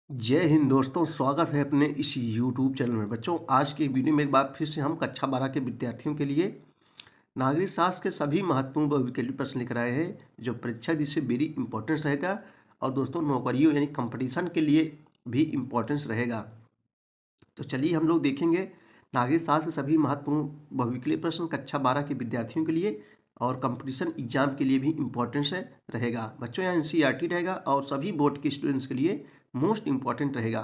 जय हिंद दोस्तों, स्वागत है अपने इस YouTube चैनल में। बच्चों, आज की वीडियो में एक बार फिर से हम कक्षा 12 के विद्यार्थियों के लिए नागरिक शास्त्र के सभी महत्वपूर्ण बहुविकल्पीय प्रश्न लेकर आए हैं, जो परीक्षा जिससे वेरी इंपॉर्टेंस रहेगा और दोस्तों नौकरियों यानी कंपटीशन के लिए भी इम्पोर्टेंस रहेगा। तो चलिए हम लोग देखेंगे नागरिक शास्त्र के सभी महत्वपूर्ण बहुविकल्पीय प्रश्न कक्षा 12 के विद्यार्थियों के लिए और कंपटीशन एग्जाम के लिए भी इम्पोर्टेंस रहेगा। बच्चों, यहाँ NCERT रहेगा और सभी बोर्ड के स्टूडेंट्स के लिए मोस्ट इम्पॉर्टेंट रहेगा।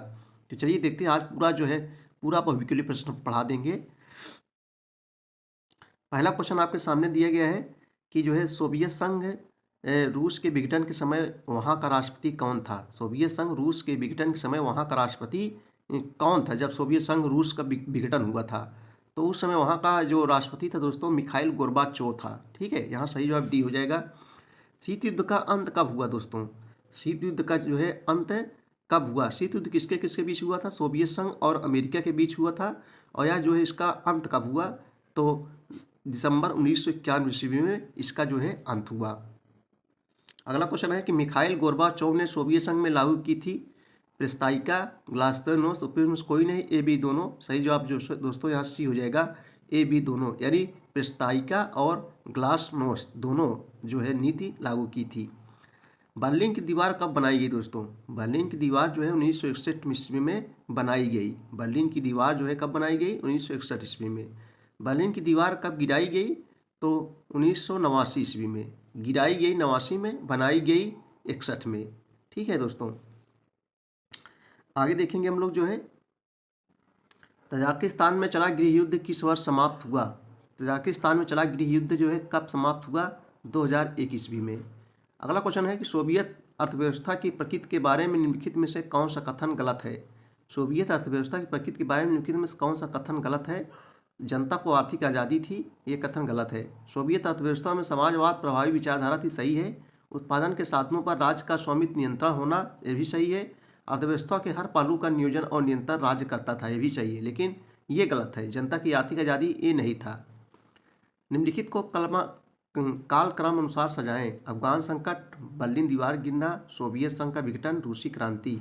तो चलिए देखते हैं, आज पूरा जो है पूरा बहुविकल्पीय प्रश्न पढ़ा देंगे। पहला क्वेश्चन आपके सामने दिया गया है कि जो है सोवियत संघ रूस के विघटन के समय वहाँ का राष्ट्रपति कौन था। सोवियत संघ रूस के विघटन के समय वहाँ का राष्ट्रपति कौन था। जब सोवियत संघ रूस का विघटन हुआ था तो उस समय वहाँ का जो राष्ट्रपति था दोस्तों मिखाइल गोर्बाचोव था। ठीक है, यहाँ सही जवाब डी हो जाएगा। शीत युद्ध का अंत कब हुआ दोस्तों। शीत युद्ध का जो है अंत कब हुआ। शीत युद्ध किसके किसके बीच हुआ था। सोवियत संघ और अमेरिका के बीच हुआ था। और यह जो है इसका अंत कब हुआ, तो दिसंबर 1991 ईस्वी में इसका जो है अंत हुआ। अगला क्वेश्चन है कि मिखाइल गोर्बाचोव ने सोवियत संघ में लागू की थी प्रस्ताविका, ग्लास्नोस्ट, उपयुक्त कोई नहीं, ए बी दोनों। सही जवाब जो दोस्तों यहाँ सी हो जाएगा, ए बी दोनों, यानी प्रस्ताविका और ग्लास्नोस्ट दोनों जो है नीति लागू की थी। बर्लिन की दीवार कब बनाई गई दोस्तों। बर्लिन की दीवार जो है 1961 ईस्वी में बनाई गई। बर्लिन की दीवार जो है कब बनाई गई, 1961 ईस्वी में। बर्लिन की दीवार कब गिराई गई, तो 1989 ईस्वी में गिराई गई, 89 में, बनाई गई 61 में। ठीक है दोस्तों, आगे देखेंगे हम लोग जो है तजाकिस्तान में चला गृह युद्ध किस वर्ष समाप्त हुआ। तजाकिस्तान में चला गृह युद्ध जो है कब समाप्त हुआ, 2001 ईस्वी में। अगला क्वेश्चन है कि सोवियत अर्थव्यवस्था की प्रकृति के बारे में निम्नलिखित में से कौन सा कथन गलत है। सोवियत अर्थव्यवस्था की प्रकृति के बारे में निम्नलिखित में से कौन सा कथन गलत है। जनता को आर्थिक आज़ादी थी, ये कथन गलत है। सोवियत अर्थव्यवस्था में समाजवाद प्रभावी विचारधारा थी, सही है। उत्पादन के साधनों पर राज्य का स्वामित्व नियंत्रण होना, ये भी सही है। अर्थव्यवस्था के हर पहलू का नियोजन और नियंत्रण राज्य करता था, ये भी सही है। लेकिन ये गलत है, जनता की आर्थिक आज़ादी ये नहीं था। निम्नलिखित को कालक्रम अनुसार सजाएं। अफगान संकट, बर्लिन दीवार गिरना, सोवियत संघ का विघटन, रूसी क्रांति।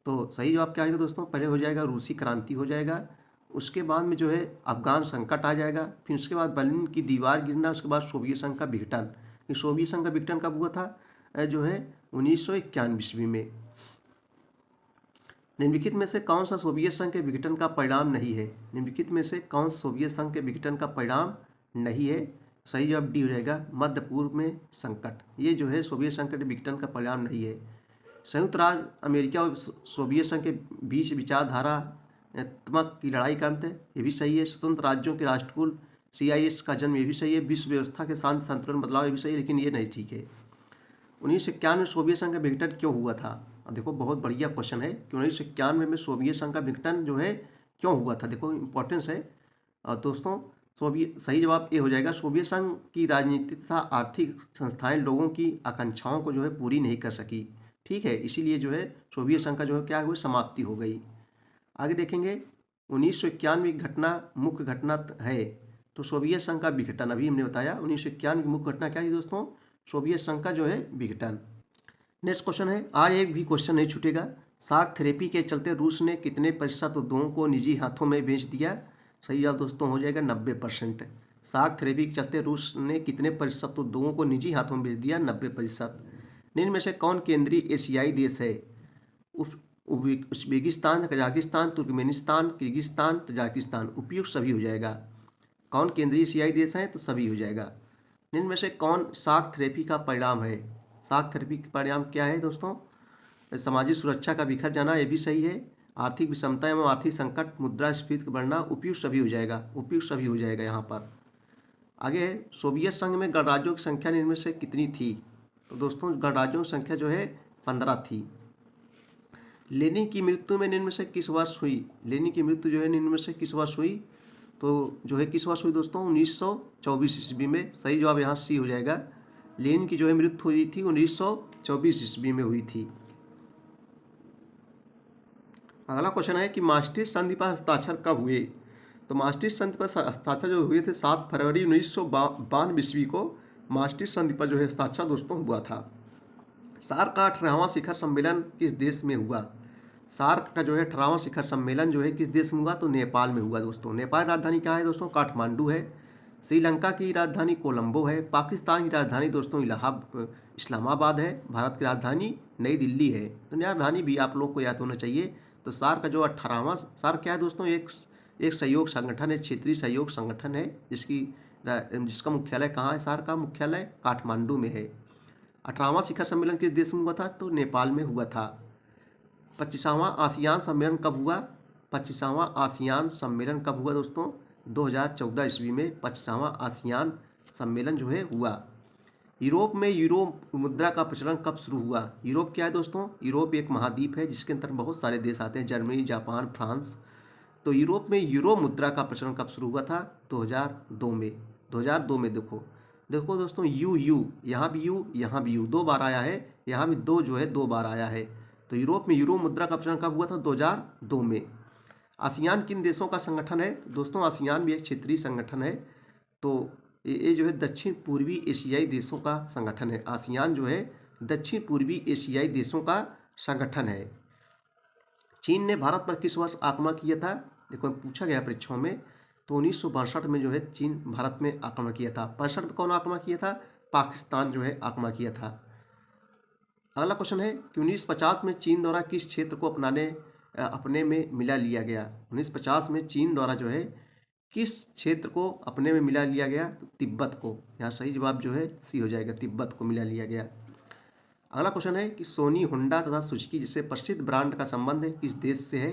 तो सही जवाब क्या आएगा दोस्तों, पहले हो जाएगा रूसी क्रांति हो जाएगा, उसके बाद में जो है अफगान संकट आ जाएगा, फिर उसके बाद बर्लिन की दीवार गिरना, उसके बाद सोवियत संघ का विघटन। कि सोवियत संघ का विघटन कब हुआ था, जो है 1991 ईस्वी में। निम्नलिखित में से कौन सा सोवियत संघ के विघटन का परिणाम नहीं है। निम्नलिखित में से कौन सोवियत संघ के विघटन का परिणाम नहीं है। सही जवाब डी हो जाएगा, मध्य पूर्व में संकट। ये जो है सोवियत संघ के विघटन का परिणाम नहीं है। संयुक्त राज्य अमेरिका और सोवियत संघ के बीच विचारधारात्मक की लड़ाई का अंत है, ये भी सही है। स्वतंत्र राज्यों के राष्ट्रकुल CIS का जन्म, ये भी सही है। विश्व व्यवस्था के शांति संतुलन बदलाव, ये भी सही है, लेकिन ये नहीं ठीक है। 1991 में सोवियत संघ का विघटन क्यों हुआ था। अब देखो बहुत बढ़िया क्वेश्चन है कि 1991 में सोवियत संघ का विघटन जो है क्यों हुआ था। देखो इंपॉर्टेंस है। और दोस्तों सोवियत, सही जवाब ये हो जाएगा, सोवियत संघ की राजनीतिक तथा आर्थिक संस्थाएं लोगों की आकांक्षाओं को जो है पूरी नहीं कर सकी। ठीक है, इसीलिए जो है सोवियत संघ का जो है क्या हुआ, समाप्ति हो गई। आगे देखेंगे 1991 की घटना मुख्य घटना है, तो सोवियत संघ का विघटन, अभी हमने बताया 1991 की मुख्य घटना क्या थी दोस्तों, सोवियत संघ का जो है विघटन। नेक्स्ट क्वेश्चन है, आज एक भी क्वेश्चन नहीं छूटेगा। शाक थेरेपी के चलते रूस ने कितने प्रतिशत उद्योगों को निजी हाथों में बेच दिया। सही जवाब दोस्तों हो जाएगा 90%। शाक थेरेपी के चलते रूस ने कितने प्रतिशत उद्योगों को निजी हाथों में बेच दिया, 90%। निम्न में से कौन केंद्रीय एशियाई देश है। Uzbekistan, Kazakhstan, Turkmenistan, Kyrgyzstan, Tajikistan. उपयुक्त सभी हो जाएगा। कौन केंद्रीय एशियाई देश हैं, तो सभी हो जाएगा। निम्न में से कौन शाक थेरेपी का परिणाम है। शाक थेरेपी का परिणाम क्या है दोस्तों, सामाजिक सुरक्षा का बिखर जाना, ये भी सही है। आर्थिक विषमता एवं आर्थिक संकट, मुद्रास्फीति का बढ़ना, उपयुक्त सभी हो जाएगा, उपयुक्त सभी हो जाएगा यहाँ पर। आगे है, सोवियत संघ में गणराज्यों की संख्या निम्न में से कितनी थी। तो दोस्तों गणराज्यों की संख्या जो है 15 थी। लेनिन की मृत्यु में निम्न में से किस वर्ष हुई। लेनिन की मृत्यु जो है निम्न में से किस वर्ष हुई, तो जो है किस वर्ष हुई दोस्तों, 1924 ईस्वी में। सही जवाब यहाँ सी हो जाएगा। लेनिन की जो है मृत्यु हुई थी 1924 ईस्वी में हुई थी। अगला क्वेश्चन है कि maastricht संधि पर हस्ताक्षर कब हुए। तो maastricht संधि पर हस्ताक्षर जो हुए थे 7 फरवरी 1992 ईस्वी को maastricht संधि पर जो है हस्ताक्षर दोस्तों हुआ था। सार्क का 18वां शिखर सम्मेलन किस देश में हुआ। सार्क का जो है 18वां शिखर सम्मेलन जो है किस देश में हुआ, तो नेपाल में हुआ दोस्तों। नेपाल राजधानी क्या है दोस्तों, काठमांडू है। श्रीलंका की राजधानी कोलंबो है। पाकिस्तान की राजधानी दोस्तों इस्लामाबाद है। भारत की राजधानी नई दिल्ली है। तो नई राजधानी भी आप लोग को याद होना चाहिए। तो सार्क का जो 18वां सार्क क्या है दोस्तों, एक सहयोग संगठन है, क्षेत्रीय सहयोग संगठन है, जिसका मुख्यालय कहाँ है, सार्क का मुख्यालय काठमांडू में है। 18वां शिखर सम्मेलन किस देश में हुआ था, तो नेपाल में हुआ था। 25वां आसियान सम्मेलन कब हुआ, 25वां आसियान सम्मेलन कब हुआ दोस्तों, 2014 ईस्वी में 25वां आसियान सम्मेलन जो है हुआ। यूरोप में यूरो मुद्रा का प्रचलन कब शुरू हुआ। यूरोप क्या है दोस्तों, यूरोप एक महाद्वीप है जिसके अंदर बहुत सारे देश आते हैं, जर्मनी, जापान, फ्रांस। तो यूरोप में यूरो मुद्रा का प्रचलन कब शुरू हुआ था, 2002 में। 2002 में देखो दोस्तों, यू यहाँ भी यू 2 बार आया है, यहाँ भी 2 जो है 2 बार आया है। तो यूरोप में यूरो मुद्रा का प्रचलन कब हुआ था, 2002 में। आसियान किन देशों का संगठन है दोस्तों, आसियान भी एक क्षेत्रीय संगठन है। तो ये जो है दक्षिण पूर्वी एशियाई देशों का संगठन है। आसियान जो है दक्षिण पूर्वी एशियाई देशों का संगठन है। चीन ने भारत पर किस वर्ष आक्रमण किया था, देखो पूछा गया परीक्षाओं में। तो 1962 में जो है चीन भारत में आक्रमण किया था। 65 में कौन आक्रमण किया था, पाकिस्तान जो है आक्रमण किया था। अगला क्वेश्चन है कि 1950 में चीन द्वारा किस क्षेत्र को अपने में मिला लिया गया। 1950 में चीन द्वारा जो है किस क्षेत्र को अपने में मिला लिया गया, तो तिब्बत को। यहाँ सही जवाब जो है सी हो जाएगा, तिब्बत को मिला लिया गया। अगला क्वेश्चन है कि सोनी, होंडा तथा सुजुकी जैसे प्रसिद्ध ब्रांड का संबंध किस देश से है,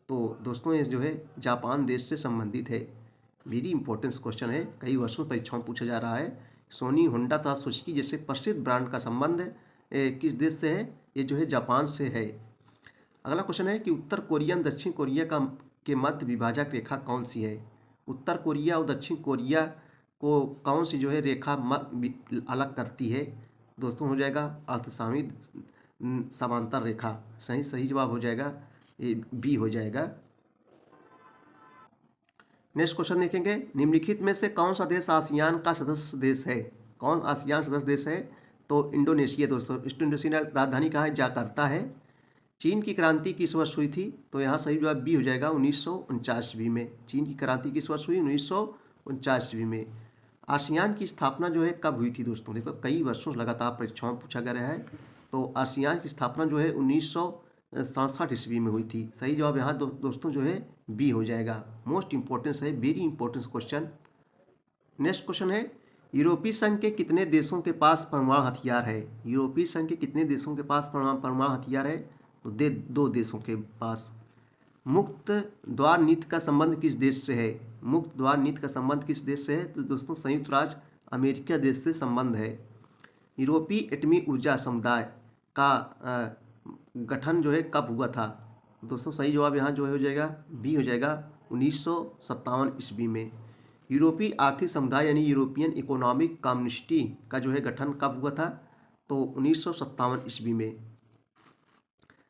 तो दोस्तों ये जो है जापान देश से संबंधित है। वेरी इंपॉर्टेंट क्वेश्चन है, कई वर्षों परीक्षाओं में पूछा जा रहा है। सोनी, होंडा तथा सुजुकी जैसे प्रसिद्ध ब्रांड का संबंध किस देश से है, ये जो है जापान से है। अगला क्वेश्चन है कि उत्तर कोरिया और दक्षिण कोरिया के मध्य विभाजक रेखा कौन सी है। उत्तर कोरिया और दक्षिण कोरिया को कौन सी जो है रेखा अलग करती है, दोस्तों हो जाएगा अर्धसामयिक समांतर रेखा। सही जवाब हो जाएगा ये बी हो जाएगा। नेक्स्ट क्वेश्चन देखेंगे, निम्नलिखित में से कौन सा देश आसियान का सदस्य देश है। कौन आसियान सदस्य देश है, तो इंडोनेशिया दोस्तों। इंडोनेशिया राजधानी कहाँ है, जाकार्ता है। चीन की क्रांति किस वर्ष हुई थी, तो यहाँ सही जवाब बी हो जाएगा 1949 ईस्वी में। चीन की क्रांति किस वर्ष हुई, 1949 ईस्वी में। आसियान की स्थापना जो है कब हुई थी दोस्तों, देखो कई वर्षों लगातार परीक्षाओं में पूछा गया है। तो आसियान की स्थापना जो है 1967 ईस्वी में हुई थी। सही जवाब यहाँ दोस्तों जो है बी हो जाएगा। मोस्ट इंपॉर्टेंस है, very important question. Next question है, यूरोपीय संघ के कितने देशों के पास परमाणु हथियार है। यूरोपीय संघ के कितने देशों के पास परमाणु हथियार है, तो 2 देशों के पास। मुक्त द्वार नीति का संबंध किस देश से है। मुक्त द्वार नीति का संबंध किस देश से है, तो दोस्तों संयुक्त राज्य अमेरिका देश से संबंध है। यूरोपीय एटमी ऊर्जा समुदाय का गठन जो है कब हुआ था, दोस्तों सही जवाब यहाँ जो हो जाएगा बी हो जाएगा 1957 ईस्वी में। यूरोपीय आर्थिक समुदाय यानी यूरोपियन इकोनॉमिक कम्युनिटी का जो है गठन कब हुआ था, तो 1957 ईस्वी में।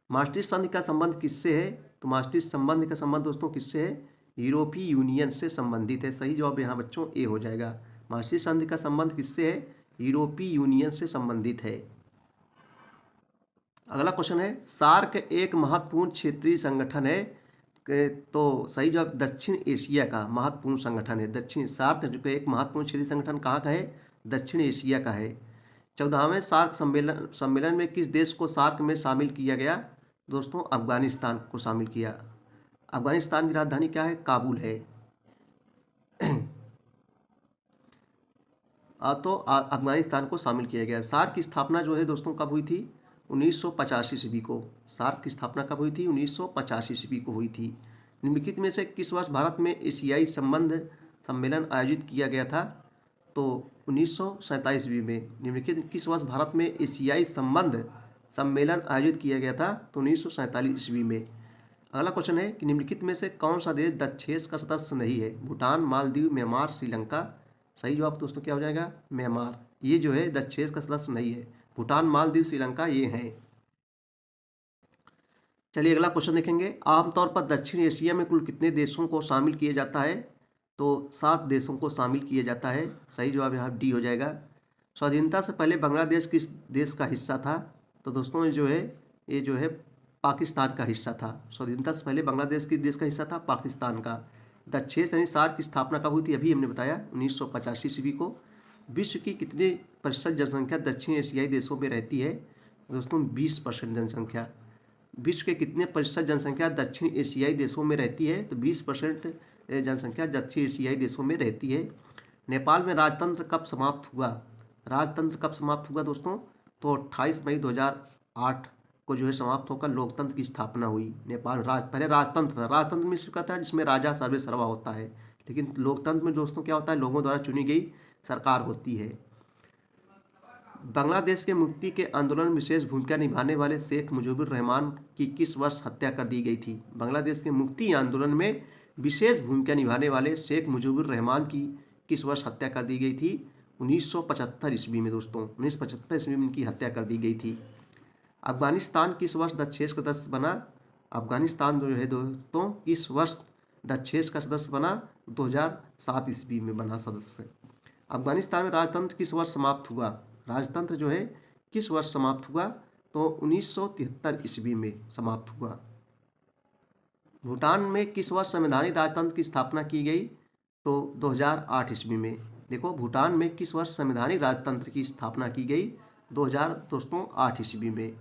मास्ट्रिक्ट संधि का संबंध किससे है, तो मास्ट्रिक्ट संबंध का संबंध दोस्तों किससे है, यूरोपीय यूनियन से संबंधित है। सही जवाब यहाँ बच्चों ए हो जाएगा। मास्ट्रिक्ट संधि का संबंध किससे है, यूरोपीय यूनियन से संबंधित है। अगला क्वेश्चन है, सार्क एक महत्वपूर्ण क्षेत्रीय संगठन है, तो सही जवाब दक्षिण एशिया का महत्वपूर्ण संगठन है। दक्षिण सार्क जो एक महत्वपूर्ण क्षेत्रीय संगठन कहाँ का है, दक्षिण एशिया का है। 14वें सार्क सम्मेलन में किस देश को सार्क में शामिल किया गया, दोस्तों अफगानिस्तान को शामिल किया। अफगानिस्तान की राजधानी क्या है, काबुल है। तो अफगानिस्तान को शामिल किया गया। सार्क की स्थापना जो है दोस्तों कब हुई थी, 1985 ईस्वी को। सार्क की स्थापना कब हुई थी, 1985 ईस्वी को हुई थी। निम्नलिखित में से किस वर्ष भारत में एशियाई संबंध सम्मेलन आयोजित किया गया था, तो 1947 ईस्वी में। निम्नलिखित किस वर्ष भारत में एशियाई संबंध सम्मेलन आयोजित किया गया था, तो 1947 ईस्वी में। अगला क्वेश्चन है कि निम्नलिखित में से कौन सा देश दक्षेस का सदस्य नहीं है, भूटान, मालदीव, म्यांमार, श्रीलंका। सही जवाब दोस्तों क्या हो जाएगा, म्यांमार। ये जो है दक्षेस का सदस्य नहीं है। भूटान, मालदीव, श्रीलंका ये हैं। चलिए अगला क्वेश्चन देखेंगे, आमतौर पर दक्षिण एशिया में कुल कितने देशों को शामिल किया जाता है, तो 7 देशों को शामिल किया जाता है। सही जवाब यहाँ डी हो जाएगा। स्वाधीनता से पहले बांग्लादेश किस देश का हिस्सा था, तो दोस्तों ये जो है पाकिस्तान का हिस्सा था। स्वाधीनता से पहले बांग्लादेश किस देश का हिस्सा था? पाकिस्तान का। द6 यानी सार्क की स्थापना कब हुई थी? अभी हमने बताया 1985 ईस्वी को। विश्व की कितने प्रतिशत जनसंख्या दक्षिण एशियाई देशों में रहती है? दोस्तों 20% जनसंख्या। विश्व के कितने प्रतिशत जनसंख्या दक्षिण एशियाई देशों में रहती है? तो 20% जनसंख्या दक्षिण एशियाई देशों में रहती है। नेपाल में राजतंत्र कब समाप्त हुआ? राजतंत्र कब समाप्त हुआ दोस्तों? तो 28 मई 2008 को जो है समाप्त होकर लोकतंत्र की स्थापना हुई। नेपाल पहले राजतंत्र था। राजतंत्र में इसका था जिसमें राजा सर्वे सर्वा होता है, लेकिन लोकतंत्र में दोस्तों क्या होता है? लोगों द्वारा चुनी गई सरकार होती है। बांग्लादेश के मुक्ति के आंदोलन में विशेष भूमिका निभाने वाले शेख मुजीबुर रहमान की किस वर्ष हत्या कर दी गई थी? बांग्लादेश के मुक्ति आंदोलन में विशेष भूमिका निभाने वाले शेख मुजीबुर रहमान की किस वर्ष हत्या कर दी गई थी? 1975 ईस्वी में दोस्तों। 1975 ईस्वी में इनकी हत्या कर दी गई थी। अफगानिस्तान किस वर्ष द6 का सदस्य बना? अफगानिस्तान जो है दोस्तों किस वर्ष द6 का सदस्य बना? 2007 ईस्वी में बना सदस्य। अफगानिस्तान में राजतंत्र किस वर्ष समाप्त हुआ? राजतंत्र जो है किस वर्ष समाप्त हुआ? तो 1973 ईस्वी में समाप्त हुआ। भूटान में किस वर्ष संवैधानिक राजतंत्र की स्थापना की गई? तो 2008 ईस्वी में। देखो भूटान में किस वर्ष संवैधानिक राजतंत्र की स्थापना की गई? 2008 ईस्वी में।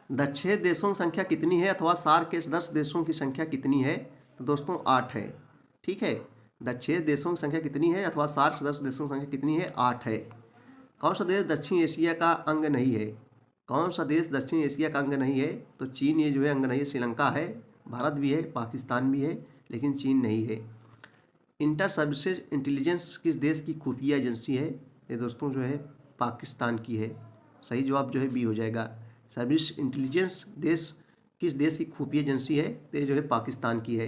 द6 देशों की संख्या कितनी है अथवा सार्क के सदस्य देशों की संख्या कितनी है? तो दोस्तों 8 है। ठीक है, द6 देशों की संख्या कितनी है अथवा सार्क सदस्य देशों की संख्या कितनी है? 8 है। कौन सा देश दक्षिण एशिया का अंग नहीं है? कौन सा देश दक्षिण एशिया का अंग नहीं है? तो चीन ये जो है अंग नहीं है। श्रीलंका है, भारत भी है, पाकिस्तान भी है, लेकिन चीन नहीं है। इंटर सर्विसेज इंटेलिजेंस किस देश की खुफिया एजेंसी है? ये दोस्तों जो है पाकिस्तान की है। सही जवाब जो है बी हो जाएगा। सर्विस इंटेलिजेंस देश किस देश की खुफिया एजेंसी है? तो ये जो है पाकिस्तान की है।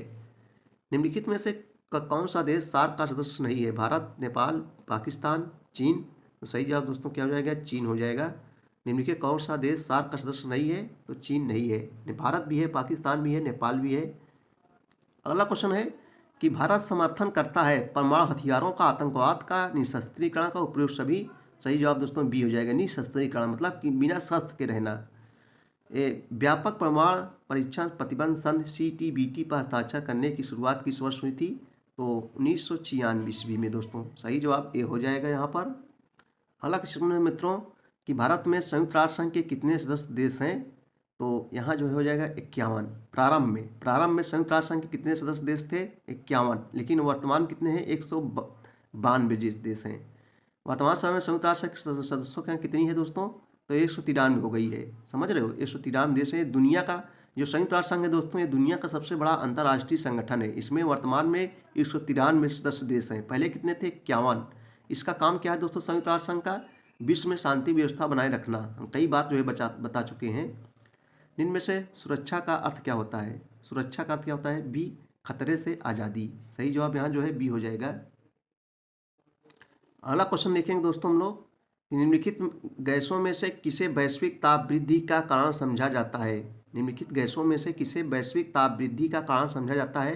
निम्नलिखित में से कौन सा देश सार्क का सदस्य नहीं है? भारत, नेपाल, पाकिस्तान, चीन। तो सही जवाब दोस्तों क्या हो जाएगा? चीन हो जाएगा। निम्नलिखित कौन सा देश सार्क का सदस्य नहीं है? तो चीन नहीं है। भारत भी है, पाकिस्तान भी है, नेपाल भी है। अगला क्वेश्चन है कि भारत समर्थन करता है परमाणु हथियारों का, आतंकवाद का, निशस्त्रीकरण का उपयोग सभी। सही जवाब दोस्तों बी हो जाएगा। निशस्त्रीकरण मतलब कि बिना शस्त्र के रहना। व्यापक परमाणु परीक्षण प्रतिबंध संधि CTBT पर हस्ताक्षर करने की शुरुआत किस वर्ष हुई थी? तो 1996 ईस्वी में दोस्तों। सही जवाब ए हो जाएगा यहाँ पर। अगला क्वेश्चन है मित्रों कि भारत में संयुक्त राष्ट्र संघ के कितने सदस्य देश हैं? तो यहाँ जो हो जाएगा 51। प्रारंभ में संयुक्त राष्ट्र संघ के कितने सदस्य देश थे? 51, लेकिन वर्तमान कितने हैं? 192 देश हैं। वर्तमान समय में संयुक्त राष्ट्र के सदस्यों की कितनी है दोस्तों? तो 193 हो गई है। समझ रहे हो, 193 देश है। दुनिया का जो संयुक्त राष्ट्र संघ है दोस्तों, ये दुनिया का सबसे बड़ा अंतर्राष्ट्रीय संगठन है। इसमें वर्तमान में 193 सदस्य देश हैं। पहले कितने थे? 51। इसका काम क्या है दोस्तों संयुक्त राष्ट्र संघ का? विश्व में शांति व्यवस्था बनाए रखना। हम कई बार जो है बता चुके हैं। इनमें से सुरक्षा का अर्थ क्या होता है? सुरक्षा का अर्थ क्या होता है? बी, खतरे से आज़ादी। सही जवाब यहाँ जो है बी हो जाएगा। अगला क्वेश्चन देखेंगे दोस्तों हम लोग। निम्नलिखित गैसों में से किसे वैश्विक ताप वृद्धि का कारण समझा जाता है? निम्नलिखित गैसों में से किसे वैश्विक ताप वृद्धि का कारण समझा जाता है?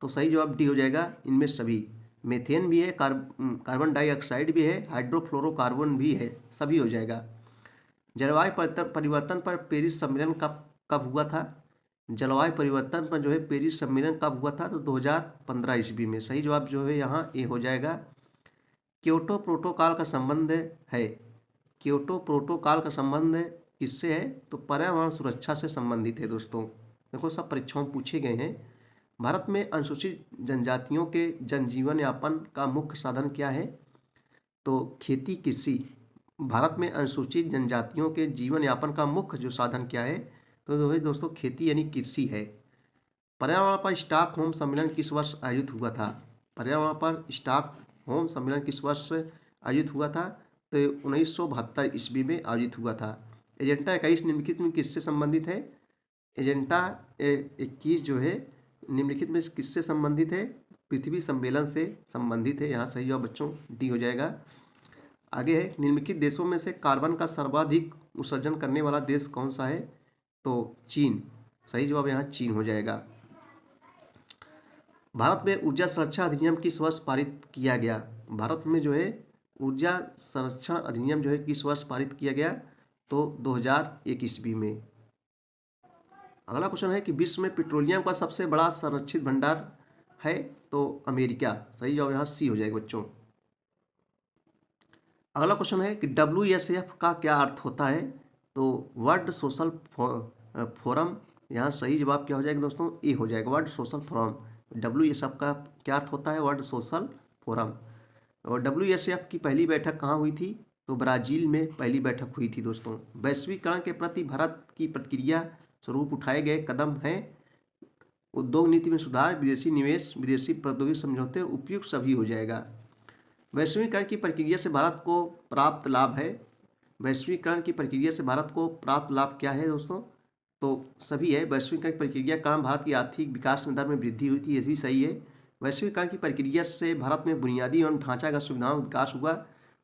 तो सही जवाब डी हो जाएगा। इनमें सभी, मीथेन भी है, कार्बन डाइऑक्साइड भी है, हाइड्रोफ्लोरोकार्बन भी है, सभी हो जाएगा। जलवायु परिवर्तन पर पेरिस सम्मेलन कब हुआ था? जलवायु परिवर्तन पर जो है पेरिस सम्मेलन कब हुआ था? तो 2015 ईस्वी में। सही जवाब जो है यहाँ ए हो जाएगा। क्योटो प्रोटोकॉल का संबंध है, क्योटो प्रोटोकॉल का संबंध किससे है? तो पर्यावरण सुरक्षा से संबंधित है दोस्तों। देखो सब परीक्षाओं पूछे गए हैं। भारत में अनुसूचित जनजातियों के जनजीवन यापन का मुख्य साधन क्या है? तो खेती, कृषि। भारत में अनुसूचित जनजातियों के जीवन यापन का मुख्य जो साधन क्या है? तो जो है दोस्तों खेती यानी कृषि है। पर्यावरण पर स्टॉकहोम सम्मेलन किस वर्ष आयोजित हुआ था? पर्यावरण पर स्टॉकहोम सम्मेलन किस वर्ष आयोजित हुआ था? तो 1972 ईस्वी में आयोजित हुआ था। एजेंडा 21 निम्नलिखित में किससे संबंधित है? एजेंडा 21 जो है निम्नलिखित में किससे संबंधित है? पृथ्वी सम्मेलन से संबंधित है। यहाँ सही जवाब बच्चों डी हो जाएगा। आगे है, निम्नलिखित देशों में से कार्बन का सर्वाधिक उत्सर्जन करने वाला देश कौन सा है? तो चीन। सही जवाब यहाँ चीन हो जाएगा। भारत में ऊर्जा संरक्षण अधिनियम किस वर्ष पारित किया गया? भारत में जो है ऊर्जा संरक्षण अधिनियम जो है किस वर्ष पारित किया गया? तो 2001 ईस्वी में। अगला क्वेश्चन है कि विश्व में पेट्रोलियम का सबसे बड़ा संरक्षित भंडार है, तो अमेरिका। सही जवाब यहाँ सी हो जाएगा बच्चों। अगला क्वेश्चन है कि WSF का क्या अर्थ होता है, तो वर्ल्ड सोशल फोरम। यहाँ सही जवाब क्या हो जाएगा दोस्तों, ए हो जाएगा, वर्ल्ड सोशल फोरम। WSF का क्या अर्थ होता है, वर्ल्ड सोशल फोरम। और WSF की पहली बैठक कहाँ हुई थी, तो ब्राज़ील में पहली बैठक हुई थी दोस्तों। वैश्वीकरण के प्रति भारत की प्रतिक्रिया स्वरूप उठाए गए कदम हैं उद्योग नीति में सुधार, विदेशी निवेश, विदेशी प्रौद्योगिकी समझौते, उपयुक्त सभी हो जाएगा। वैश्वीकरण की प्रक्रिया से भारत को प्राप्त लाभ है। वैश्वीकरण की प्रक्रिया से भारत को प्राप्त लाभ क्या है दोस्तों, तो सभी है। वैश्वीकरण की प्रक्रिया के कारण भारत की आर्थिक विकास दर में वृद्धि हुई थी, ये भी सही है। वैश्वीकरण की प्रक्रिया से भारत में बुनियादी एवं ढांचागत सुविधाओं का विकास हुआ।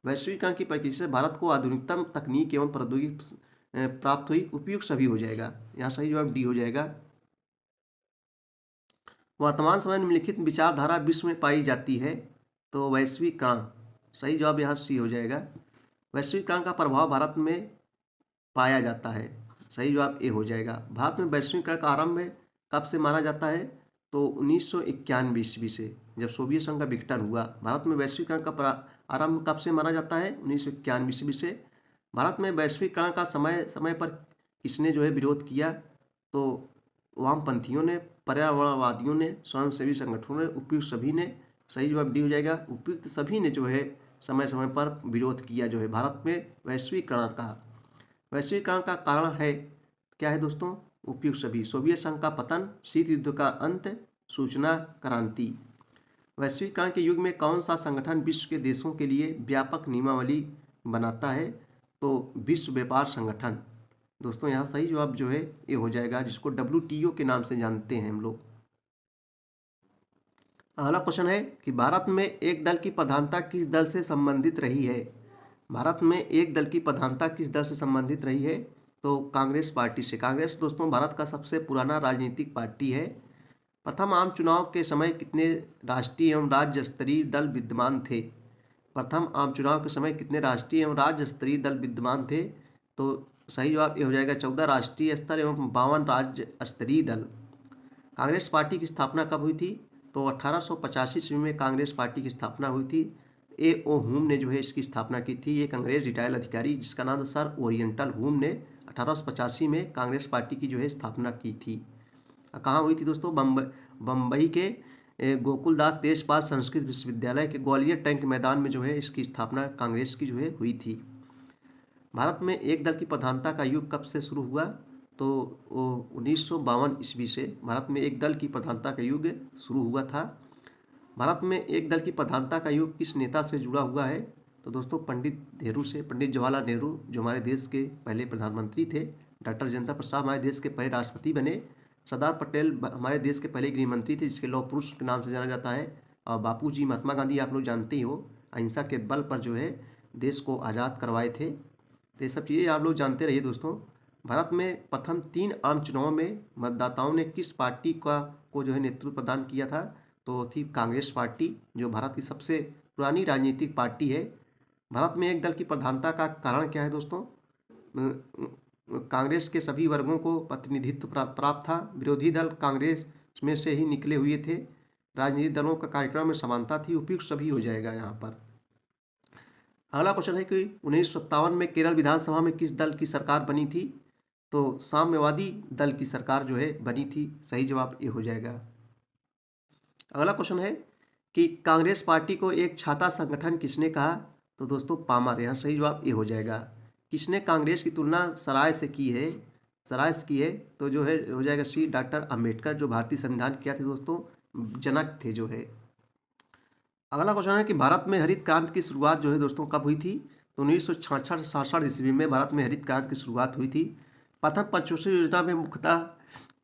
वैश्वीकरण की प्रक्रिया से भारत को आधुनिकतम तकनीक एवं प्रौद्योगिकी प्राप्त हुई, उपयुक्त सभी हो जाएगा। यहाँ सही जवाब डी हो जाएगा। वर्तमान समय में निम्नलिखित विचारधारा विश्व में पाई जाती है, तो वैश्वीकरण। सही जवाब यहाँ सी हो जाएगा। वैश्वीकरण का प्रभाव भारत में पाया जाता है, सही जवाब ए हो जाएगा। भारत में वैश्वीकरण का आरंभ कब से माना जाता है, तो 1991 ईस्वी से, जब सोवियत संघ का विघटन हुआ। भारत में वैश्वीकरण का आरंभ कब से माना जाता है, 1991 ईस्वी से। भारत में वैश्वीकरण का समय समय पर किसने जो है विरोध किया, तो वामपंथियों ने, पर्यावरणवादियों ने, स्वयंसेवी संगठनों ने, उपयुक्त सभी ने। सही जवाब डी हो जाएगा। उपयुक्त सभी ने जो है समय समय पर विरोध किया जो है भारत में वैश्वीकरण का। वैश्वीकरण का कारण है क्या है दोस्तों, उपयुक्त सभी। सोवियत संघ का पतन, शीत युद्ध का अंत, सूचना क्रांति। वैश्वीकरण के युग में कौन सा संगठन विश्व के देशों के लिए व्यापक नियमावली बनाता है, तो विश्व व्यापार संगठन। दोस्तों यहाँ सही जवाब जो है ये हो जाएगा, जिसको WTO के नाम से जानते हैं हम लोग। अगला क्वेश्चन है कि भारत में एक दल की प्रधानता किस दल से संबंधित रही है। भारत में एक दल की प्रधानता किस दल से संबंधित रही है, तो कांग्रेस पार्टी से। कांग्रेस दोस्तों भारत का सबसे पुराना राजनीतिक पार्टी है। प्रथम आम चुनाव के समय कितने राष्ट्रीय एवं राज्य स्तरीय दल विद्यमान थे। प्रथम आम चुनाव के समय कितने राष्ट्रीय एवं राज्य स्तरीय दल विद्यमान थे, तो सही जवाब ये हो जाएगा 14 राष्ट्रीय स्तर एवं 52 राज्य स्तरीय दल। कांग्रेस पार्टी की स्थापना कब हुई थी, तो 1885 ईस्वी में कांग्रेस पार्टी की स्थापना हुई थी। A.O. हुम ने जो है इसकी स्थापना की थी, एक अंग्रेज रिटायर्ड अधिकारी जिसका नाम था सर ओरिएंटल हुम ने 1885 में कांग्रेस पार्टी की जो है स्थापना की थी। कहाँ हुई थी दोस्तों, बम्बई के गोकुलदास तेजपाल संस्कृत विश्वविद्यालय के ग्वालियर टैंक मैदान में जो है इसकी स्थापना कांग्रेस की जो है हुई थी। भारत में एक दल की प्रधानता का युग कब से शुरू हुआ, तो 1952 ईस्वी से भारत में एक दल की प्रधानता का युग शुरू हुआ था। भारत में एक दल की प्रधानता का युग किस नेता से जुड़ा हुआ है, तो दोस्तों पंडित नेहरू से। पंडित जवाहरलाल नेहरू जो हमारे देश के पहले प्रधानमंत्री थे। डॉक्टर राजेंद्र प्रसाद हमारे देश के पहले राष्ट्रपति बने। सरदार पटेल हमारे देश के पहले गृह मंत्री थे, जिसके लौह पुरुष के नाम से जाना जाता है। और बापूजी महात्मा गांधी आप लोग जानते ही हो, अहिंसा के बल पर जो है देश को आज़ाद करवाए थे। तो ये सब चीज़ें आप लोग जानते रहिए दोस्तों। भारत में प्रथम 3 आम चुनावों में मतदाताओं ने किस पार्टी को जो है नेतृत्व प्रदान किया था, तो थी कांग्रेस पार्टी, जो भारत की सबसे पुरानी राजनीतिक पार्टी है। भारत में एक दल की प्रधानता का कारण क्या है दोस्तों, कांग्रेस के सभी वर्गों को प्रतिनिधित्व प्राप्त था। विरोधी दल कांग्रेस में से ही निकले हुए थे। राजनीतिक दलों का कार्यक्रम में समानता थी, उपयुक्त सभी हो जाएगा यहाँ पर। अगला क्वेश्चन है कि 1957 में केरल विधानसभा में किस दल की सरकार बनी थी, तो साम्यवादी दल की सरकार जो है बनी थी। सही जवाब ये हो जाएगा। अगला क्वेश्चन है कि कांग्रेस पार्टी को एक छाता संगठन किसने कहा, तो दोस्तों पामर। यहाँ सही जवाब ये हो जाएगा। किसने कांग्रेस की तुलना सराय से की है, तो जो है हो जाएगा सी, डॉक्टर अंबेडकर, जो भारतीय संविधान क्या थे दोस्तों, जनक थे जो है। अगला क्वेश्चन है कि भारत में हरित क्रांति की शुरुआत जो है दोस्तों कब हुई थी, तो 1966 ईस्वी में भारत में हरित क्रांति की शुरुआत हुई थी। प्रथम पंचवर्षीय योजना में मुख्यतः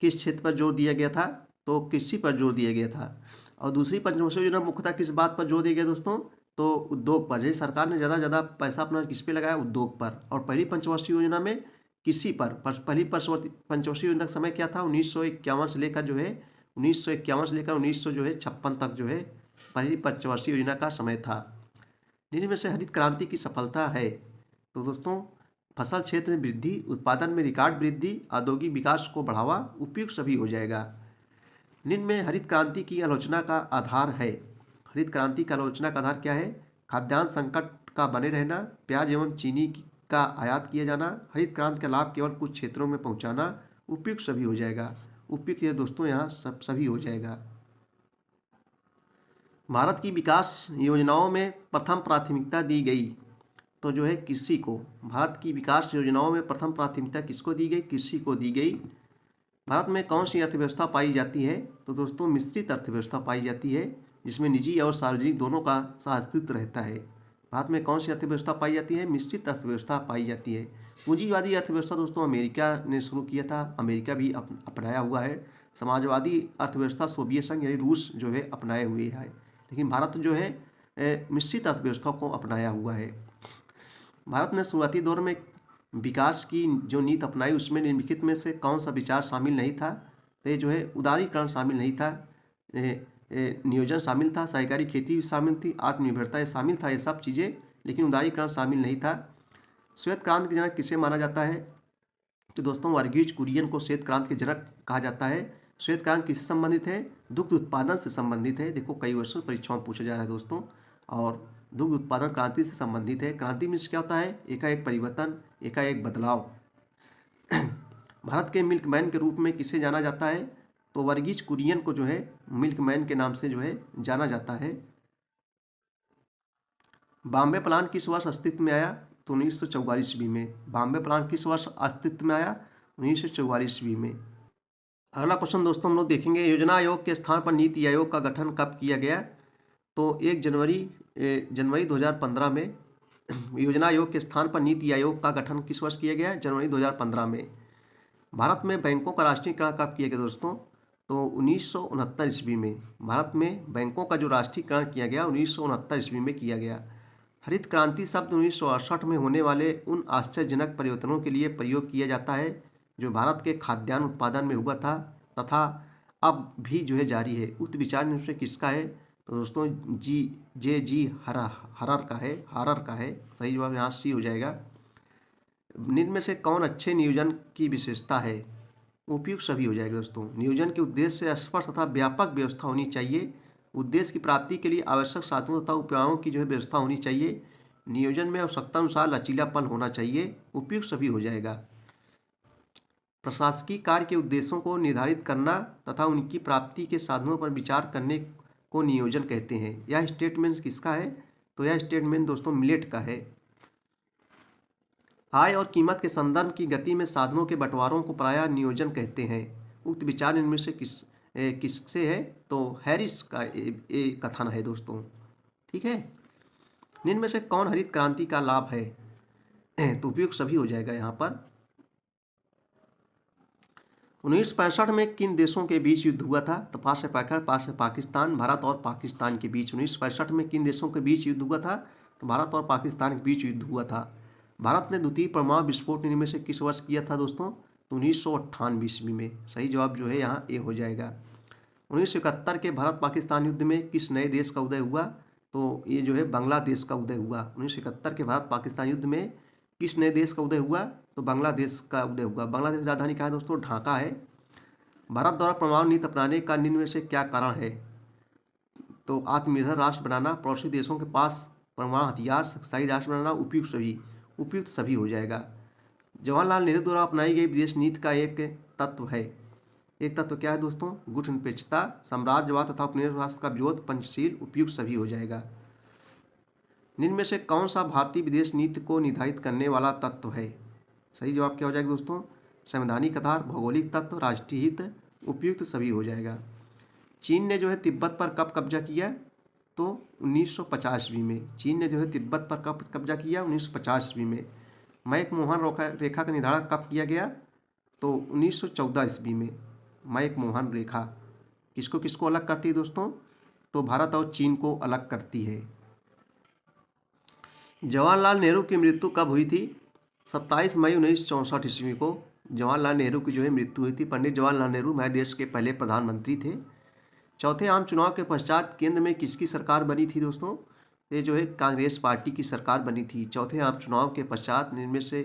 किस क्षेत्र पर जोर दिया गया था, तो कृषि पर जोर दिया गया था। और दूसरी पंचवर्षीय योजना मुख्यतः किस बात पर जोर दिया गया दोस्तों, तो उद्योग पर। जैसे सरकार ने ज़्यादा पैसा अपना किस पे लगाया, उद्योग पर। और पहली पंचवर्षीय योजना में कृषि पर। पहली पंचवर्षीय योजना का समय क्या था, 1951 से लेकर जो है 1956 तक जो है पहली पंचवर्षीय योजना का समय था। जिनमें से हरित क्रांति की सफलता है, तो दोस्तों फसल क्षेत्र में वृद्धि, उत्पादन में रिकॉर्ड वृद्धि, औद्योगिक विकास को बढ़ावा, उपयुक्त सभी हो जाएगा। निम्न में हरित क्रांति की आलोचना का आधार है। हरित क्रांति का आलोचना का आधार क्या है? खाद्यान्न संकट का बने रहना, प्याज एवं चीनी का आयात किया जाना, हरित क्रांति का लाभ केवल कुछ क्षेत्रों में पहुंचाना, उपयुक्त सभी हो जाएगा। उपयुक्त ये दोस्तों यहाँ सभी हो जाएगा। भारत की विकास योजनाओं में प्रथम प्राथमिकता दी गई तो जो है कृषि को। भारत की विकास योजनाओं में प्रथम प्राथमिकता किसको दी गई? कृषि को दी गई। भारत में कौन सी अर्थव्यवस्था पाई जाती है? तो दोस्तों मिश्रित अर्थव्यवस्था पाई जाती है, जिसमें निजी और सार्वजनिक दोनों का सहअस्तित्व रहता है। भारत में कौन सी अर्थव्यवस्था पाई जाती है? मिश्रित अर्थव्यवस्था पाई जाती है। पूंजीवादी अर्थव्यवस्था दोस्तों अमेरिका ने शुरू किया था, अमेरिका भी अपनाया हुआ है। समाजवादी अर्थव्यवस्था सोवियत संघ यानी रूस जो है अपनाए हुए है, लेकिन भारत जो है मिश्रित अर्थव्यवस्था को अपनाया हुआ है। भारत ने शुरुआती दौर में विकास की जो नीति अपनाई उसमें निम्नलिखित में से कौन सा विचार शामिल नहीं था? तो ये जो है उदारीकरण शामिल नहीं था, नियोजन शामिल था, सहकारी खेती भी शामिल थी, आत्मनिर्भरता शामिल था, ये सब चीज़ें, लेकिन उदारीकरण शामिल नहीं था। श्वेत क्रांति के जनक किसे माना जाता है? तो दोस्तों वर्गीज कुरियन को श्वेत क्रांति के जनक कहा जाता है। श्वेत क्रांति किससे संबंधित है? दुग्ध उत्पादन से संबंधित है। देखो कई वर्षों परीक्षाओं में पूछा जा रहा है दोस्तों, और दुग्ध उत्पादन क्रांति से संबंधित है। क्रांति में क्या होता है? एकाएक परिवर्तन, एकाएक बदलाव। भारत के मिल्कमैन के रूप में किसे जाना जाता है? तो वर्गीज कुरियन को जो है मिल्कमैन के नाम से जो है जाना जाता है। बॉम्बे प्लान किस वर्ष अस्तित्व में आया? तो 1944 ईस्वी में। बॉम्बे प्लान किस वर्ष अस्तित्व में आया? 1944 ईस्वी में। अगला क्वेश्चन दोस्तों हम लोग देखेंगे, योजना आयोग के स्थान पर नीति आयोग का गठन कब किया गया? तो 1 जनवरी 2015 में। योजना आयोग के स्थान पर नीति आयोग का गठन किस वर्ष किया गया? जनवरी 2015 में। भारत में बैंकों का राष्ट्रीयकरण कब किया गया दोस्तों? तो 1969 ईस्वी में। भारत में बैंकों का जो राष्ट्रीयकरण किया गया 1969 ईस्वी में किया गया। हरित क्रांति शब्द 1968 में होने वाले उन आश्चर्यजनक परिवर्तनों के लिए प्रयोग किया जाता है जो भारत के खाद्यान्न उत्पादन में हुआ था तथा अब भी जो है जारी है। उक्त विचार निम्न से किसका है? तो दोस्तों जी हरर का है। सही जवाब यहाँ सी हो जाएगा। निम्न में से कौन अच्छे नियोजन की विशेषता है? उपयुक्त सभी हो जाएगा दोस्तों। नियोजन के उद्देश्य से स्पष्ट तथा व्यापक व्यवस्था होनी चाहिए। उद्देश्य की प्राप्ति के लिए आवश्यक साधनों तथा उपायों की जो है व्यवस्था होनी चाहिए। नियोजन में आवश्यकता अनुसार लचीलापन होना चाहिए। उपयुक्त सभी हो जाएगा। प्रशासकीय कार्य के उद्देश्यों को निर्धारित करना तथा उनकी प्राप्ति के साधनों पर विचार करने को नियोजन कहते हैं। यह स्टेटमेंट किसका है? तो यह स्टेटमेंट दोस्तों मिलेट का है। आय और कीमत के संदर्भ की गति में साधनों के बंटवारों को प्रायः नियोजन कहते हैं। उक्त विचार इनमें से किससे है? तो हैरिस का ये कथन है दोस्तों। ठीक है। निम्न में से कौन हरित क्रांति का लाभ है? तो उपयुक्त सभी हो जाएगा यहाँ पर। 1965 में किन देशों के बीच युद्ध हुआ था? तो पास है पाकिस्तान, भारत और पाकिस्तान के बीच। 1965 में किन देशों के बीच युद्ध हुआ था? तो भारत और पाकिस्तान के बीच युद्ध हुआ था। भारत ने द्वितीय परमाणु विस्फोट इनमें से किस वर्ष किया था दोस्तों? तो 1998 ईस्वी में। सही जवाब जो है यहाँ ए हो जाएगा। 1971 के भारत पाकिस्तान युद्ध में किस नए देश का उदय हुआ? तो ये जो है बांग्लादेश का उदय हुआ। 1971 के भारत पाकिस्तान युद्ध में किस नए देश का उदय हुआ? तो बांग्लादेश का उदय हुआ। बांग्लादेश की राजधानी कहाँ है दोस्तों? ढाका है। भारत द्वारा परमाणु नीति अपनाने का निम्न में से क्या कारण है? तो आत्मनिर्भर राष्ट्र बनाना, पड़ोसी देशों के पास परमाणु हथियार, शक्तिशाली राष्ट्र बनाना, उपयुक्त सभी हो जाएगा। जवाहरलाल नेहरू द्वारा अपनाई गई विदेश नीति का एक तत्व है। एक तत्व क्या है दोस्तों? गुटनिरपेक्षता, साम्राज्यवाद तथा उपनिवेश राष्ट्र का विरोध, पंचशील। उपयुक्त सभी हो जाएगा। निम्न में से कौन सा भारतीय विदेश नीति को निर्धारित करने वाला तत्व है? सही जवाब क्या हो जाएगा दोस्तों? संवैधानिक आधार, भौगोलिक तत्व, राष्ट्रीय हित। उपयुक्त सभी हो जाएगा। चीन ने जो है तिब्बत पर कब कब्जा किया? तो 1950 ईस्वी में। चीन ने जो है तिब्बत पर कब कब्जा किया? 1950 ईस्वी में। मैक मोहन रेखा का निर्धारण कब किया गया? तो 1914 ईस्वी में। मैक मोहन रेखा किसको किसको अलग करती है दोस्तों? तो भारत और चीन को अलग करती है। जवाहरलाल नेहरू की मृत्यु कब हुई थी? 27 मई 1964 ईस्वी को जवाहरलाल नेहरू की जो है मृत्यु हुई थी। पंडित जवाहरलाल नेहरू हमारे देश के पहले प्रधानमंत्री थे। चौथे आम चुनाव के पश्चात केंद्र में किसकी सरकार बनी थी दोस्तों? ये जो है कांग्रेस पार्टी की सरकार बनी थी। चौथे आम चुनाव के पश्चात इनमें से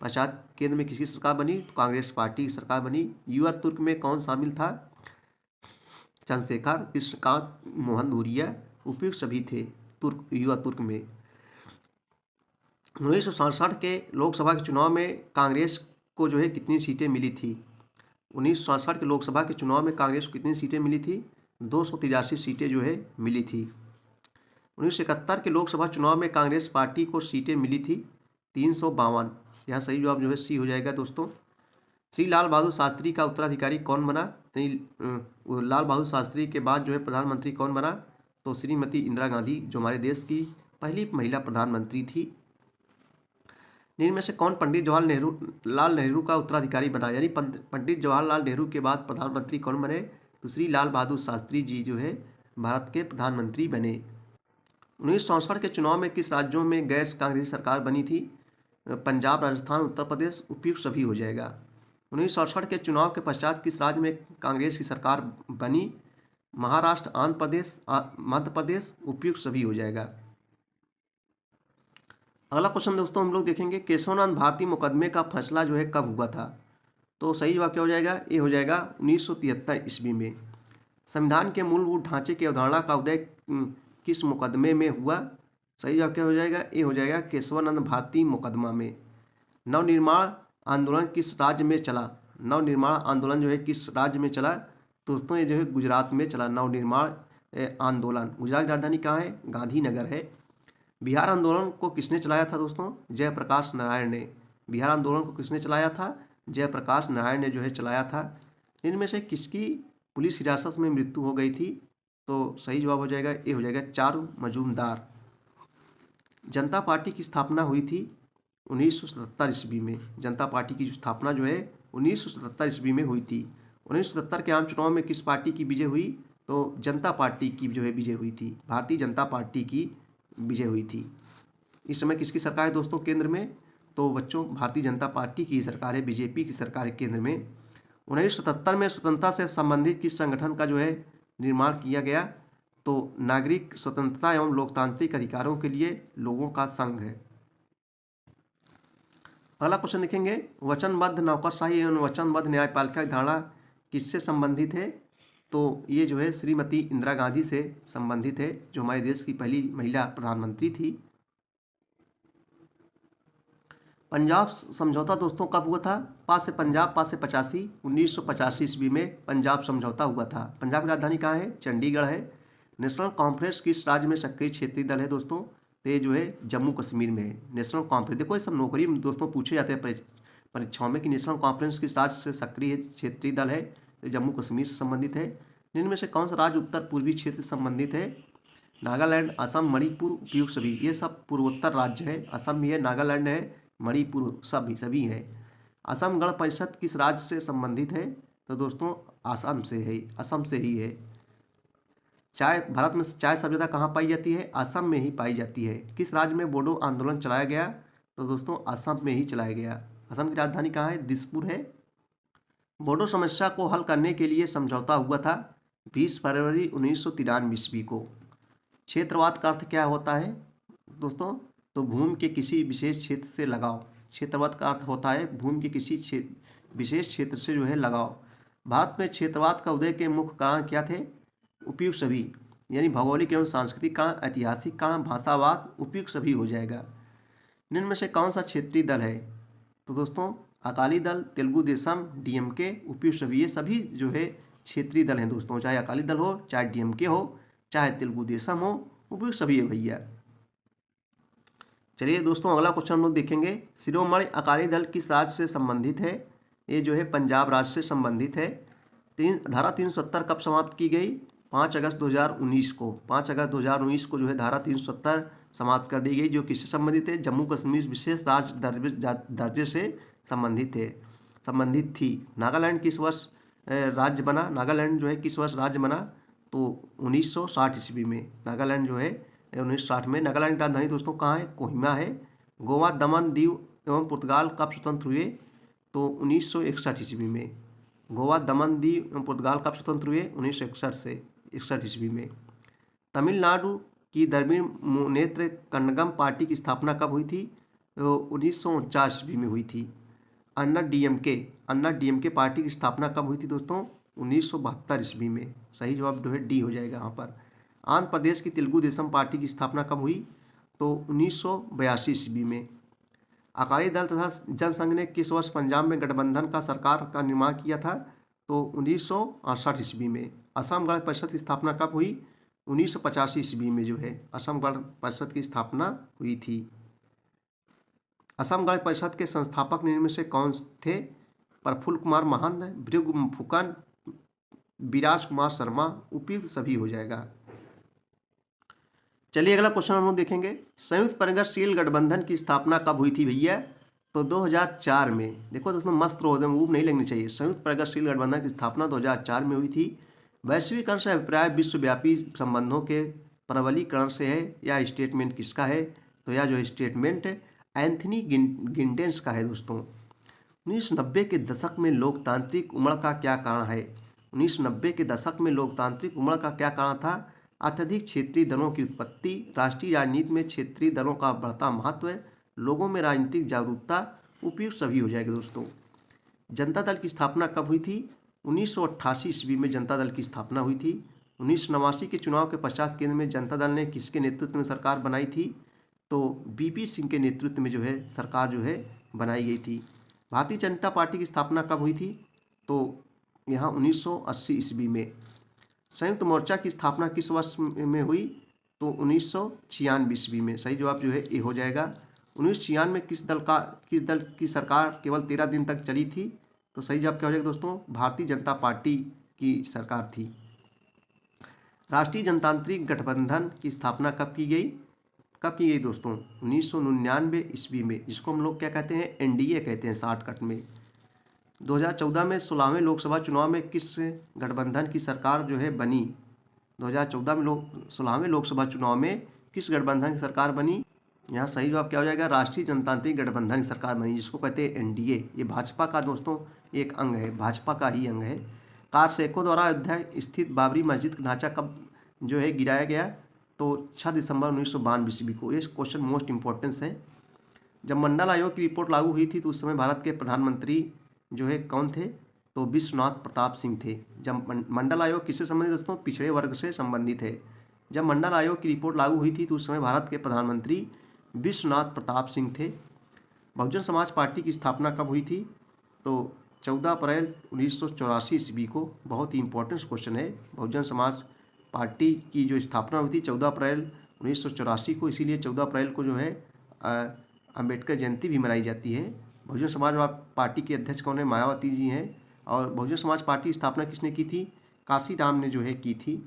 पश्चात केंद्र में किसकी सरकार बनी? तो कांग्रेस पार्टी की सरकार बनी। युवा तुर्क में कौन शामिल था? चंद्रशेखर, कृष्णकांत, मोहन धुरिया, उपयुक्त सभी थे युवा तुर्क में। 1967 के लोकसभा के चुनाव में कांग्रेस को जो है कितनी सीटें मिली थी? 1967 के लोकसभा के चुनाव में कांग्रेस को कितनी सीटें मिली थी? 283 सीटें जो है मिली थी। 1971 के लोकसभा चुनाव में कांग्रेस पार्टी को सीटें मिली थी 352। यहाँ सही जवाब जो है सी हो जाएगा दोस्तों। श्री लाल बहादुर शास्त्री का उत्तराधिकारी कौन बना? लाल बहादुर शास्त्री के बाद जो है प्रधानमंत्री कौन बना? तो श्रीमती इंदिरा गांधी, जो हमारे देश की पहली महिला प्रधानमंत्री थी। निम्न में से कौन पंडित जवाहरलाल नेहरू का उत्तराधिकारी बना? यानी पंडित जवाहरलाल नेहरू के बाद प्रधानमंत्री कौन बने? तो श्री लाल बहादुर शास्त्री जी जो है भारत के प्रधानमंत्री बने। 1964 के चुनाव में किस राज्यों में गैर कांग्रेस सरकार बनी थी? पंजाब, राजस्थान, उत्तर प्रदेश, उपयुक्त सभी हो जाएगा। 1967 के चुनाव के पश्चात किस राज्य में कांग्रेस की सरकार बनी? महाराष्ट्र, आंध्र प्रदेश, मध्य प्रदेश, उपयुक्त सभी हो जाएगा। अगला क्वेश्चन दोस्तों हम लोग देखेंगे, केशवानंद भारती मुकदमे का फैसला जो है कब हुआ था? तो सही जवाब क्या हो जाएगा? ये हो जाएगा 1973 ईस्वी में। संविधान के मूलभूत ढांचे की अवधारणा का उदय किस मुकदमे में हुआ? सही जवाब क्या हो जाएगा? ये हो जाएगा केशवानंद भारती मुकदमा में। नवनिर्माण आंदोलन किस राज्य में चला? नवनिर्माण आंदोलन जो है किस राज्य में चला? दोस्तों ये जो है गुजरात में चला नवनिर्माण आंदोलन। गुजरात की राजधानी कहाँ है? गांधीनगर है। बिहार आंदोलन को किसने चलाया था दोस्तों? जयप्रकाश नारायण ने। बिहार आंदोलन को किसने चलाया था? जयप्रकाश नारायण ने जो है चलाया था। इनमें से किसकी पुलिस हिरासत में मृत्यु हो गई थी? तो सही जवाब हो जाएगा, ये हो जाएगा चारू मजूमदार। जनता पार्टी की स्थापना हुई थी 1977 ईस्वी में। जनता पार्टी की स्थापना जो है 1977 ईस्वी में हुई थी। 1977 के आम चुनाव में किस पार्टी की विजय हुई? तो जनता पार्टी की जो है विजय हुई थी। भारतीय जनता पार्टी की विजय हुई थी। इस समय किसकी सरकार है दोस्तों केंद्र में? तो बच्चों भारतीय जनता पार्टी की सरकार है, बीजेपी की सरकार है केंद्र में। 1977 में स्वतंत्रता से संबंधित किस संगठन का जो है निर्माण किया गया? तो नागरिक स्वतंत्रता एवं लोकतांत्रिक अधिकारों के लिए लोगों का संघ है। अगला क्वेश्चन देखेंगे, वचनबद्ध नौकरशाही एवं वचनबद्ध न्यायपालिका की धारणा किससे संबंधित है? तो ये जो है श्रीमती इंदिरा गांधी से संबंधित है, जो हमारे देश की पहली महिला प्रधानमंत्री थी। पंजाब समझौता दोस्तों कब हुआ था? पास से पंजाब, पास से 85, 1985 ईस्वी में पंजाब समझौता हुआ था। पंजाब की राजधानी कहाँ है? चंडीगढ़ है। नेशनल कॉन्फ्रेंस किस राज्य में सक्रिय क्षेत्रीय दल है दोस्तों? तो ये जो है जम्मू कश्मीर में है नेशनल कॉन्फ्रेंस। देखो ये सब नौकरी दोस्तों पूछे जाते हैं परीक्षाओं में कि नेशनल कॉन्फ्रेंस किस राज्य से सक्रिय क्षेत्रीय दल है? तो जम्मू कश्मीर से संबंधित है। इनमें से कौन सा राज्य उत्तर पूर्वी क्षेत्र से संबंधित है? नागालैंड, असम, मणिपुर, उपयुक्त सभी। ये सब पूर्वोत्तर राज्य है। असम भी है, नागालैंड है, मणिपुर सभी है। असम गण परिषद किस राज्य से संबंधित है? तो दोस्तों असम से है, असम से ही है। चाय, भारत में चाय सबसे ज़्यादा कहाँ पाई जाती है? असम में ही पाई जाती है। किस राज्य में बोडो आंदोलन चलाया गया? तो दोस्तों असम में ही चलाया गया। असम की राजधानी कहाँ है? दिसपुर है। बोडो समस्या को हल करने के लिए समझौता हुआ था 20 फरवरी 1993 ईस्वी को। क्षेत्रवाद का अर्थ क्या होता है दोस्तों? तो भूमि के किसी विशेष क्षेत्र से लगाव। क्षेत्रवाद का अर्थ होता है भूमि के किसी विशेष क्षेत्र से जो है लगाव। भारत में क्षेत्रवाद का उदय के मुख्य कारण क्या थे? उपयुक्त सभी, यानी भौगोलिक एवं सांस्कृतिक कारण, ऐतिहासिक कारण, भाषावाद, उपयुक्त सभी हो जाएगा। निम्न में से कौन सा क्षेत्रीय दल है? तो दोस्तों अकाली दल, तेलुगु देशम, डीएमके, उपयुक्त सभी। ये सभी जो है क्षेत्रीय दल हैं दोस्तों, चाहे अकाली दल हो, चाहे डीएमके हो, चाहे तेलुगु देशम हो, उपयुक्त सभी है भैया। चलिए दोस्तों अगला क्वेश्चन हम लोग देखेंगे, शिरोमणि अकाली दल किस राज्य से संबंधित है? ये जो है पंजाब राज्य से संबंधित है। धारा 370 कब समाप्त की गई? 5 अगस्त 2019 को। 5 अगस्त 2019 को जो है धारा 370 समाप्त कर दी गई, जो किससे संबंधित है? जम्मू कश्मीर विशेष राज्य दर्जे से संबंधित थी। नागालैंड किस वर्ष राज्य बना? नागालैंड जो है किस वर्ष राज्य बना? तो 1960 ईस्वी में नागालैंड जो है 1960 में। नागालैंड की राजधानी दोस्तों कहाँ है? कोहिमा है। गोवा, दमन, दीव एवं पुर्तगाल कब स्वतंत्र हुए? तो 1961 ईस्वी में। गोवा, दमन, दीव एवं पुर्तगाल कब स्वतंत्र हुए? 1961 से 61 ईस्वी में। तमिलनाडु की द्रविड़ मुनेत्र कन्नगम पार्टी की स्थापना कब हुई थी? 1949 ईस्वी में हुई थी। अन्ना डीएमके पार्टी की स्थापना कब हुई थी दोस्तों? 1972 ईस्वी में। सही जवाब जो है डी हो जाएगा यहाँ पर। आंध्र प्रदेश की तेलुगु देशम पार्टी की स्थापना कब हुई? तो 1982 ईस्वी में। अकाली दल तथा जनसंघ ने किस वर्ष पंजाब में गठबंधन का सरकार का निर्माण किया था? तो 1968 ईस्वी में। असम गण परिषद की स्थापना कब हुई? 1985 ईस्वी में जो है असम गण परिषद की स्थापना हुई थी। असम गण परिषद के संस्थापक में से कौन थे? प्रफुल्ल कुमार महंत, भृगु फुकन, विराज कुमार शर्मा, उपयुक्त सभी हो जाएगा। चलिए अगला क्वेश्चन हम लोग देखेंगे। संयुक्त प्रगतिशील गठबंधन की स्थापना कब हुई थी भैया? तो 2004 में। देखो दोस्तों मस्त रहो, मूव नहीं लगनी चाहिए। संयुक्त प्रगतिशील गठबंधन की स्थापना 2004 में हुई थी। वैश्वीकरण से अभिप्राय विश्वव्यापी संबंधों के प्रबलीकरण से है, या स्टेटमेंट किसका है? तो यह जो स्टेटमेंट है एंथनी गिंडेंस का है दोस्तों। 1990 के दशक में लोकतांत्रिक उमड़ का क्या कारण है? 1990 के दशक में लोकतांत्रिक उमड़ का क्या कारण था? अत्यधिक क्षेत्रीय दलों की उत्पत्ति, राष्ट्रीय राजनीति में क्षेत्रीय दलों का बढ़ता महत्व, लोगों में राजनीतिक जागरूकता, उपयुक्त सभी हो जाएगा दोस्तों। जनता दल की स्थापना कब हुई थी? 1988 ईस्वी में जनता दल की स्थापना हुई थी। 1989 के चुनाव के पश्चात केंद्र में जनता दल ने किसके नेतृत्व में सरकार बनाई थी? तो बीपी सिंह के नेतृत्व में जो है सरकार जो है बनाई गई थी। भारतीय जनता पार्टी की स्थापना कब हुई थी? तो यहाँ 1980 ईस्वी में। संयुक्त मोर्चा की स्थापना किस वर्ष में हुई? तो 1996 ईस्वी में। सही जवाब जो है ए हो जाएगा। 1996 में किस दल की सरकार केवल 13 दिन तक चली थी? तो सही जवाब क्या हो जाएगा दोस्तों? भारतीय जनता पार्टी की सरकार थी। राष्ट्रीय जनतांत्रिक गठबंधन की स्थापना कब की गई दोस्तों? 1999 ईस्वी में, जिसको हम लोग क्या कहते हैं? एनडीए कहते हैं शॉर्टकट में। 2014 में 16वें लोकसभा चुनाव में किस गठबंधन की सरकार जो है बनी? 2014 में 16वें लोकसभा चुनाव में किस गठबंधन की सरकार बनी? यहाँ सही जवाब क्या हो जाएगा? राष्ट्रीय जनतांत्रिक गठबंधन की सरकार बनी, जिसको कहते हैं एनडीए। ये भाजपा का दोस्तों एक अंग है, भाजपा का ही अंग है। कारसेको द्वारा अयोध्या स्थित बाबरी मस्जिद का ढांचा कब जो है गिराया गया? तो 6 दिसंबर 1992 ईस्वी को। ये क्वेश्चन मोस्ट इंपॉर्टेंस है। जब मंडल आयोग की रिपोर्ट लागू हुई थी तो उस समय भारत के प्रधानमंत्री जो है कौन थे? तो विश्वनाथ प्रताप सिंह थे। जब मंडल आयोग किससे संबंधित दोस्तों? पिछड़े वर्ग से संबंधित है। जब मंडल आयोग की रिपोर्ट लागू हुई थी तो उस समय भारत के प्रधानमंत्री विश्वनाथ प्रताप सिंह थे। बहुजन समाज पार्टी की स्थापना कब हुई थी? तो 14 अप्रैल 1984 ईस्वी को। बहुत ही इंपॉर्टेंट क्वेश्चन है। बहुजन समाज पार्टी की जो स्थापना हुई थी 14 अप्रैल 1984 को, इसीलिए 14 अप्रैल को जो है अंबेडकर जयंती भी मनाई जाती है। बहुजन समाज पार्टी के अध्यक्ष कौन है? मायावती जी हैं। और बहुजन समाज पार्टी की स्थापना किसने की थी? काशीराम ने जो है की थी।